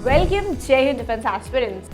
Welcome जय Hind defence aspirants.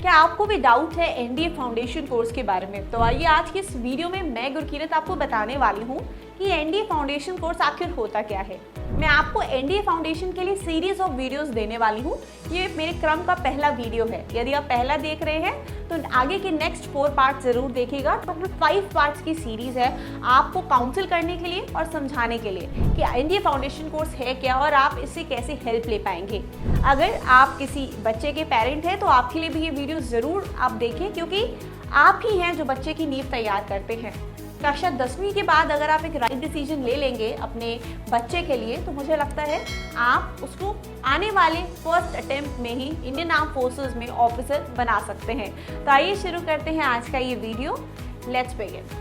क्या आपको भी डाउट है एनडीए फाउंडेशन कोर्स के बारे में? तो आइए आज की इस वीडियो में मैं गुरकीरत आपको बताने वाली हूँ कि एनडीए फाउंडेशन कोर्स आखिर होता क्या है। मैं आपको एनडीए फाउंडेशन के लिए सीरीज ऑफ वीडियोस देने वाली हूँ। ये मेरे क्रम का पहला वीडियो है। यदि आप पहला देख रहे हैं तो आगे के नेक्स्ट 4 पार्ट जरूर देखिएगा। टोटल 5 पार्ट्स की सीरीज है आपको काउंसिल करने के लिए और समझाने के लिए कि एनडीए फाउंडेशन कोर्स है क्या और आप इससे कैसे हेल्प ले पाएंगे। अगर आप किसी बच्चे के पेरेंट हैं तो आपके लिए भी ये वीडियो जरूर आप देखें, क्योंकि आप ही हैं जो बच्चे की नींव तैयार करते हैं। कक्षा 10वीं के बाद अगर आप एक राइट डिसीजन ले लेंगे अपने बच्चे के लिए तो मुझे लगता है आप उसको आने वाले फर्स्ट अटेम्प्ट में ही इंडियन आर्म फोर्सेस में ऑफिसर बना सकते हैं। तो आइए शुरू करते हैं आज का ये वीडियो। Let's begin.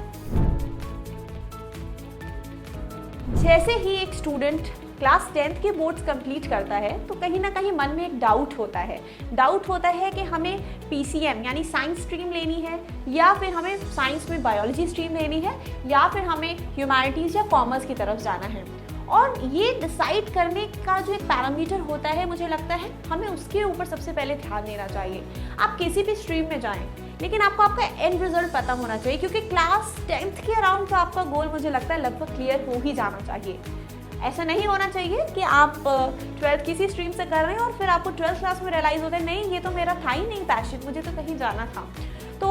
जैसे ही एक स्टूडेंट क्लास 10th के बोर्ड्स कंप्लीट करता है तो कहीं ना कहीं मन में एक डाउट होता है कि हमें पीसीएम यानी साइंस स्ट्रीम लेनी है या फिर हमें साइंस में बायोलॉजी स्ट्रीम लेनी है या फिर हमें ह्यूमैनिटीज़ या कॉमर्स की तरफ जाना है। और ये डिसाइड करने का जो एक पैरामीटर होता है, मुझे लगता है हमें उसके ऊपर सबसे पहले ध्यान देना चाहिए। आप किसी भी स्ट्रीम में जाएं, लेकिन आपको आपका एंड रिजल्ट पता होना चाहिए, क्योंकि क्लास 10th के अराउंड तो आपका गोल मुझे लगता है लगभग क्लियर हो ही जाना चाहिए। ऐसा नहीं होना चाहिए कि आप 12th किसी स्ट्रीम से कर रहे हैं और फिर आपको 12th क्लास में रियलाइज़ होता है नहीं ये तो मेरा था ही नहीं पैशन, मुझे तो कहीं जाना था। तो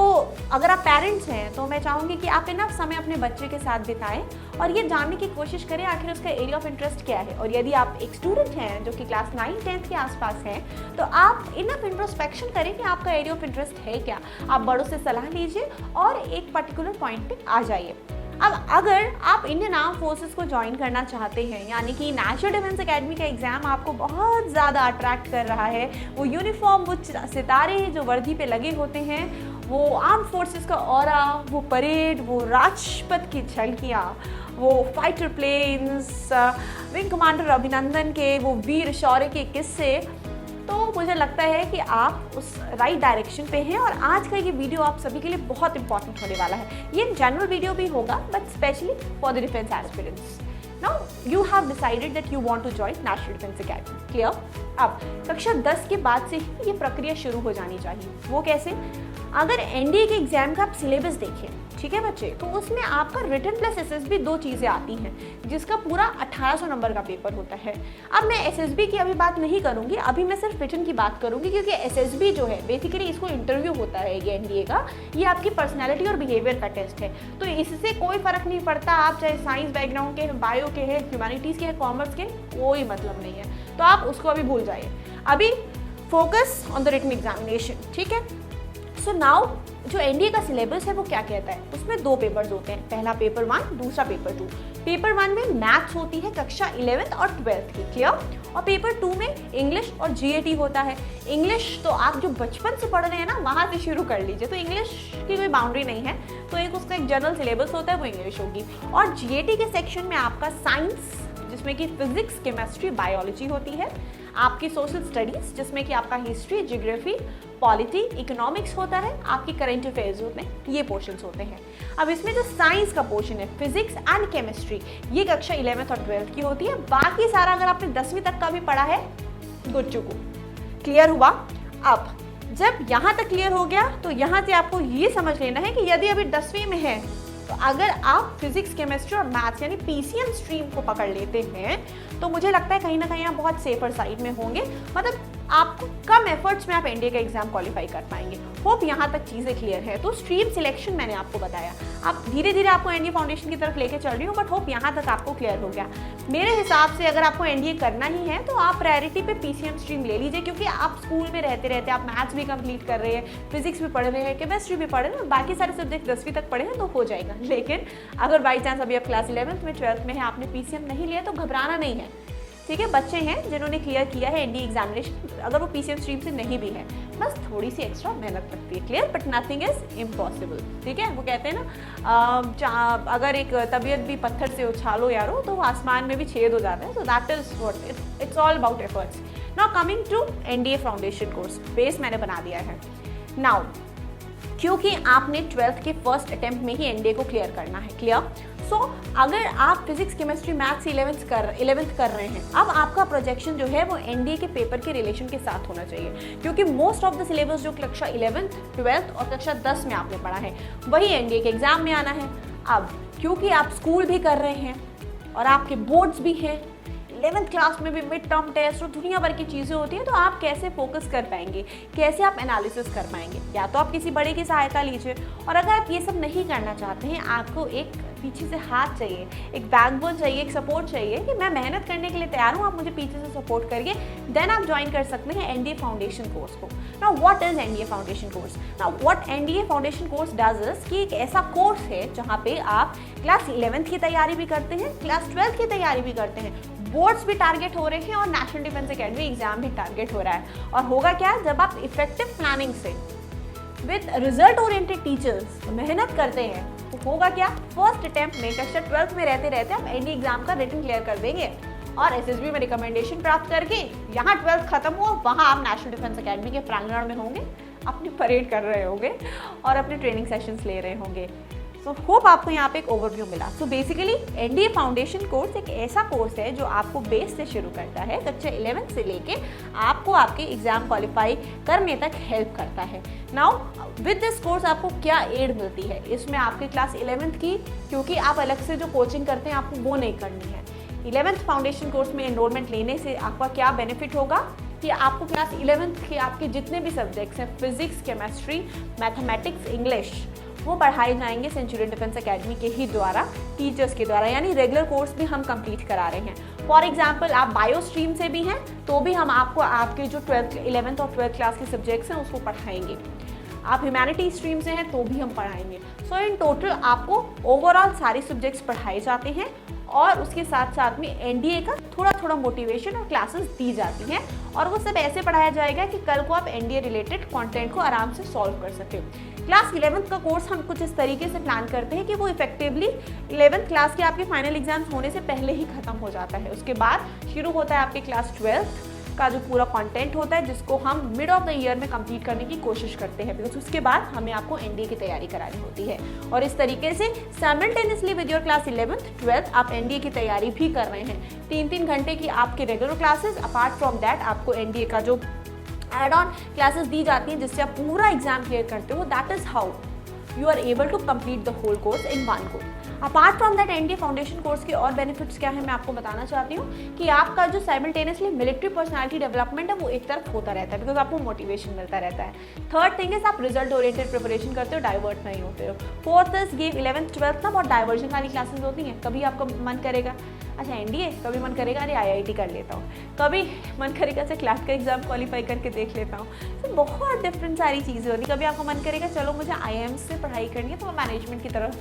अगर आप पेरेंट्स हैं तो मैं चाहूँगी कि आप इनफ समय अपने बच्चे के साथ बिताएं और ये जानने की कोशिश करें आखिर उसका एरिया ऑफ इंटरेस्ट क्या है। और यदि आप एक स्टूडेंट हैं जो कि क्लास 9-10th के आसपास हैं तो आप इनफ इंट्रोस्पेक्शन करें कि आपका एरिया ऑफ इंटरेस्ट है क्या। आप बड़ों से सलाह लीजिए और एक पर्टिकुलर पॉइंट पे आ जाइए। अब अगर आप इंडियन आर्म फोर्सेस को ज्वाइन करना चाहते हैं, यानी कि नेशनल डिफेंस एकेडमी का एग्ज़ाम आपको बहुत ज़्यादा अट्रैक्ट कर रहा है, वो यूनिफॉर्म, वो सितारे जो वर्दी पे लगे होते हैं, वो आर्म फोर्सेस का ऑरा, वो परेड, वो राजपथ की झलकियाँ, वो फाइटर प्लेन्स, विंग कमांडर अभिनंदन के वो वीर शौर्य के किस्से, तो मुझे लगता है कि आप उस राइट डायरेक्शन पे हैं। और आज का ये वीडियो आप सभी के लिए बहुत इंपॉर्टेंट होने वाला है। ये जनरल वीडियो भी होगा but specially for the defence aspirants. Now you have decided that you want to join national defence academy, clear? अब कक्षा 10 के बाद से ही ये प्रक्रिया शुरू हो जानी चाहिए। वो कैसे? अगर एनडीए के एग्जाम का आप सिलेबस देखें, ठीक है बच्चे, तो उसमें आपका रिटन प्लस एसएसबी 2 चीज़ें आती हैं, जिसका पूरा 1800 नंबर का पेपर होता है। अब मैं एसएसबी की अभी बात नहीं करूंगी, अभी मैं सिर्फ रिटन की बात करूंगी, क्योंकि एसएसबी जो है बेसिकली इसको इंटरव्यू होता है ये एनडीए का, ये आपकी पर्सनैलिटी और बिहेवियर का टेस्ट है। तो इससे कोई फर्क नहीं पड़ता आप चाहे साइंस बैकग्राउंड के हैं, बायो के हैं, ह्यूमैनिटीज़ के हैं, कॉमर्स के, कोई मतलब नहीं है। तो आप उसको अभी भूल जाइए। अभी focus on the written examination, ठीक है? सो नाउ जो एनडीए का सिलेबस है वो क्या कहता है? उसमें 2 पेपर्स होते हैं, पहला पेपर 1, दूसरा पेपर 2। पेपर 1 में मैथ्स होती है कक्षा 11th और 12th की, क्लियर? और पेपर 2 में इंग्लिश और जीएटी होता है। इंग्लिश तो आप जो बचपन से पढ़ रहे हैं ना, वहाँ से शुरू कर लीजिए, तो इंग्लिश की कोई बाउंड्री नहीं है, तो एक उसका एक जनरल सिलेबस होता है, वो इंग्लिश होगी। और जीएटी के सेक्शन में आपका साइंस, जिसमें कि फिजिक्स, केमिस्ट्री, बायोलॉजी होती है, आपकी सोशल स्टडीज़ जिसमें कि आपका हिस्ट्री, ज्योग्राफी, पॉलिटी, इकोनॉमिक्स होता है, आपकी करंट अफेयर्स होते हैं, ये पोर्शंस होते हैं। अब इसमें जो साइंस का पोर्शन है, फिजिक्स एंड केमिस्ट्री, ये कक्षा 11th और 12th की होती है। बाकी सारा अगर आपने 10वीं तक का भी पढ़ा है, गुड टू गो, क्लियर हुआ? अब जब यहाँ तक क्लियर हो गया तो यहाँ से आपको ये समझ लेना है कि यदि अभी 10वीं में है तो अगर आप फिजिक्स, केमिस्ट्री और मैथ्स यानी पीसीएम स्ट्रीम को पकड़ लेते हैं तो मुझे लगता है कहीं ना कहीं आप बहुत सेफर साइड में होंगे। मतलब आपको कम एफर्ट्स में आप एनडीए का एग्जाम क्वालिफाई कर पाएंगे। होप यहाँ तक चीज़ें क्लियर है। तो स्ट्रीम सिलेक्शन मैंने आपको बताया, आप धीरे धीरे आपको एनडीए फाउंडेशन की तरफ लेके चल रही हूँ, बट होप यहाँ तक आपको क्लियर हो गया। मेरे हिसाब से अगर आपको एनडीए करना ही है तो आप प्रायोरिटी पे पीसीएम स्ट्रीम ले लीजिए, क्योंकि आप स्कूल में रहते रहते आप मैथ्स भी कंप्लीट कर रहे हैं, फिजिक्स भी पढ़ रहे हैं, केमिस्ट्री भी पढ़ रहे हैं, बाकी सारे सब्जेक्ट 10वीं तक पढ़े हैं तो हो जाएगा। लेकिन अगर बाई चांस अभी आप क्लास 11th में, 12th में है, आपने पीसीएम नहीं लिया तो घबराना नहीं है, ठीक है? बच्चे हैं जिन्होंने क्लियर किया है एनडीए एग्जामिनेशन, अगर वो पीसीएम स्ट्रीम से नहीं भी है, बस थोड़ी सी एक्स्ट्रा मेहनत लगती है, clear? But nothing is impossible, ठीक है? वो कहते हैं ना, अगर एक तबीयत भी पत्थर से उछालो यारो तो आसमान में भी छेद हो जाता है। So that is what it's all about efforts. Now coming to NDA foundation course, base मैंने बना दिया है। नाउ क्योंकि आपने 12th के फर्स्ट अटेम्प्ट में ही एनडीए को क्लियर करना है, क्लियर? सो अगर आप फिजिक्स केमिस्ट्री मैथ्स 11th कर रहे हैं, अब आपका प्रोजेक्शन जो है वो एनडीए के पेपर के रिलेशन के साथ होना चाहिए, क्योंकि मोस्ट ऑफ द सिलेबस जो कक्षा 11th, 12th और कक्षा 10 में आपने पढ़ा है वही एनडीए के एग्जाम में आना है। अब क्योंकि आप स्कूल भी कर रहे हैं और आपके बोर्ड्स भी हैं, 11th क्लास में भी मिड टर्म टेस्ट और दुनिया भर की चीज़ें होती हैं, तो आप कैसे फोकस कर पाएंगे, कैसे आप एनालिसिस कर पाएंगे? या तो आप किसी बड़े की सहायता लीजिए, और अगर आप ये सब नहीं करना चाहते हैं, आपको एक पीछे से हाथ चाहिए, एक बैकबोन चाहिए, एक सपोर्ट चाहिए कि मैं मेहनत करने के लिए तैयार हूँ, आप मुझे पीछे से सपोर्ट करिए, देन आप ज्वाइन कर सकते हैं एनडीए फाउंडेशन कोर्स को। Now what is NDA foundation course? Now what NDA foundation course does is कि एक ऐसा कोर्स है जहाँ पे आप क्लास 11th की तैयारी भी करते हैं, क्लास 12th की तैयारी भी करते हैं, बोर्ड्स भी टारगेट हो रहे हैं और नेशनल डिफेंस एकेडमी एग्जाम भी टारगेट हो रहा है। और होगा क्या, जब आप इफेक्टिव प्लानिंग से विद रिजल्ट ओरिएंटेड टीचर्स मेहनत करते हैं तो होगा क्या, फर्स्ट अटेम्प्ट में कक्षा 12th में रहते रहते आप एनडीए एग्जाम का रिटन क्लियर कर देंगे और एसएसबी में रिकमेंडेशन प्राप्त करके यहाँ 12th खत्म हुआ, वहाँ आप नेशनल डिफेंस एकेडमी के प्रांगण में होंगे, अपनी परेड कर रहे होंगे और अपने ट्रेनिंग सेशंस ले रहे होंगे। सो होप आपको यहाँ पे एक ओवरव्यू मिला। So basically NDA foundation course एक ऐसा कोर्स है जो आपको बेस से शुरू करता है, कक्षा 11th से लेके आपको आपके एग्जाम क्वालिफाई करने तक हेल्प करता है। नाउ विद दिस कोर्स आपको क्या एड मिलती है? इसमें आपके क्लास 11th की, क्योंकि आप अलग से जो कोचिंग करते हैं आपको वो नहीं करनी है। 11th फाउंडेशन कोर्स में एनरोलमेंट लेने से आपका क्या बेनिफिट होगा कि आपको क्लास 11th के आपके जितने भी सब्जेक्ट्स हैं, फिजिक्स, केमिस्ट्री, मैथमेटिक्स, इंग्लिश, वो पढ़ाए जाएंगे सेंचुरियन डिफेंस एकेडमी के ही द्वारा, टीचर्स के द्वारा, यानी रेगुलर कोर्स भी हम कंप्लीट करा रहे हैं। फॉर एग्जांपल आप बायो स्ट्रीम से भी हैं तो भी हम आपको आपके जो 11th और 12th क्लास के सब्जेक्ट्स हैं उसको पढ़ाएंगे। आप ह्यूमैनिटी स्ट्रीम से हैं तो भी हम पढ़ाएंगे। सो इन टोटल आपको ओवरऑल सारे सब्जेक्ट्स पढ़ाए जाते हैं और उसके साथ साथ में एनडीए का थोड़ा थोड़ा मोटिवेशन और क्लासेस दी जाती हैं, और वो सब ऐसे पढ़ाया जाएगा कि कल को आप एनडीए रिलेटेड कंटेंट को आराम से सॉल्व कर सकें। क्लास 11th का कोर्स हम कुछ इस तरीके से प्लान करते हैं कि वो इफेक्टिवली 11th क्लास के आपके फाइनल एग्जाम्स होने से पहले ही खत्म हो जाता है। उसके बाद शुरू होता है आपके क्लास 12th का जो पूरा कंटेंट होता है, जिसको हम मिड ऑफ द ईयर में कंप्लीट करने की कोशिश करते हैं, बिकॉज उसके बाद हमें आपको एनडीए की तैयारी करानी होती है। और इस तरीके से simultaneously with your class 11th, 12th आप एनडीए की तैयारी भी कर रहे हैं। 3-3 घंटे की आपके regular classes, apart from that आपको एनडीए का जो एड ऑन क्लासेस दी जाती हैं जिससे आप पूरा एग्जाम क्लियर करते हो, that is how you are able to complete the whole course in one go. Apart from that NDA foundation course के और बेनिफिट्स क्या है मैं आपको बताना चाहती हूँ कि आपका जो साइमल्टेनियसली मिलिट्री पर्सनालिटी डेवलपमेंट है वो एक तरफ होता रहता है, बिकॉज आपको मोटिवेशन मिलता रहता है। थर्ड थिंग इज आप रिजल्ट ओरिएंटेड प्रिपरेशन करते हो, डाइवर्ट नहीं होते हो। Fourth is game 11th 12th ना बहुत डाइवर्जन वाली क्लासेस होती हैं। कभी आपका मन करेगा अच्छा एनडीए, कभी मन करेगा अरे आईआईटी कर लेता हूँ, कभी मन करेगा अच्छा क्लास का एग्जाम क्वालिफाई करके देख लेता हूँ। तो बहुत डिफरेंट सारी चीज़ें होती। कभी आपको मन करेगा चलो मुझे आईआईएम्स से पढ़ाई करनी है तो मैं मैनेजमेंट की तरफ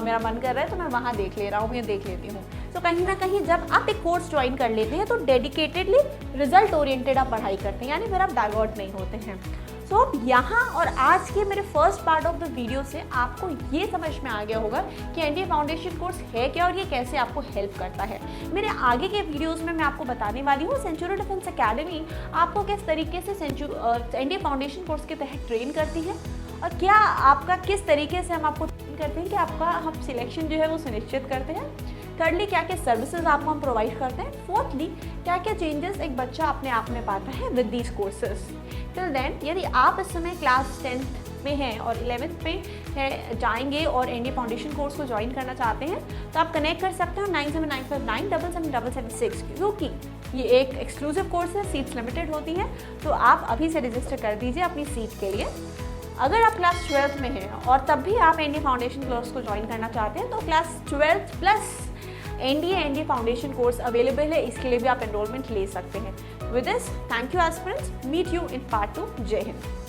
मेरा मन कर रहा है तो मैं वहाँ देख ले रहा हूँ या देख लेती हूँ। तो कहीं ना कहीं जब आप एक कोर्स ज्वाइन कर लेते हैं तो डेडिकेटेडली रिजल्ट ओरिएंटेड आप पढ़ाई करते हैं, यानी फिर आप डाइवर्ट नहीं होते हैं। सो यहाँ और आज के मेरे first part of the video से आपको ये समझ में आ गया होगा कि एनडीए फाउंडेशन कोर्स है क्या और ये कैसे आपको हेल्प करता है। मेरे आगे के वीडियोस में मैं आपको बताने वाली हूँ सेंचुरियन डिफेंस एकेडमी आपको किस तरीके से एनडीए फाउंडेशन कोर्स के तहत ट्रेन करती है और क्या आपका किस तरीके से हम आपको ट्रेन करते हैं कि आपका हम सिलेक्शन जो है वो सुनिश्चित करते हैं। थर्डली क्या क्या सर्विसेज आपको हम प्रोवाइड करते हैं। फोर्थली क्या क्या चेंजेस एक बच्चा अपने आप में पाता है with these courses. Till then यदि आप इस समय क्लास 10th में हैं और 11th में है जाएंगे और एनडीए फाउंडेशन कोर्स को ज्वाइन करना चाहते हैं तो आप कनेक्ट कर सकते हो 9795977776, क्योंकि ये एक एक्सक्लूसिव कोर्स है, सीट्स लिमिटेड होती हैं। तो आप अभी से रजिस्टर कर दीजिए अपनी सीट के लिए। अगर आप क्लास 12th में हैं और तब भी आप एनडीए फाउंडेशन कोर्स को ज्वाइन करना चाहते हैं तो class 12th plus NDA foundation course available है, इसके लिए भी आप एनरोलमेंट ले सकते हैं। With this thank you aspirants, meet you in part 2। जय हिंद।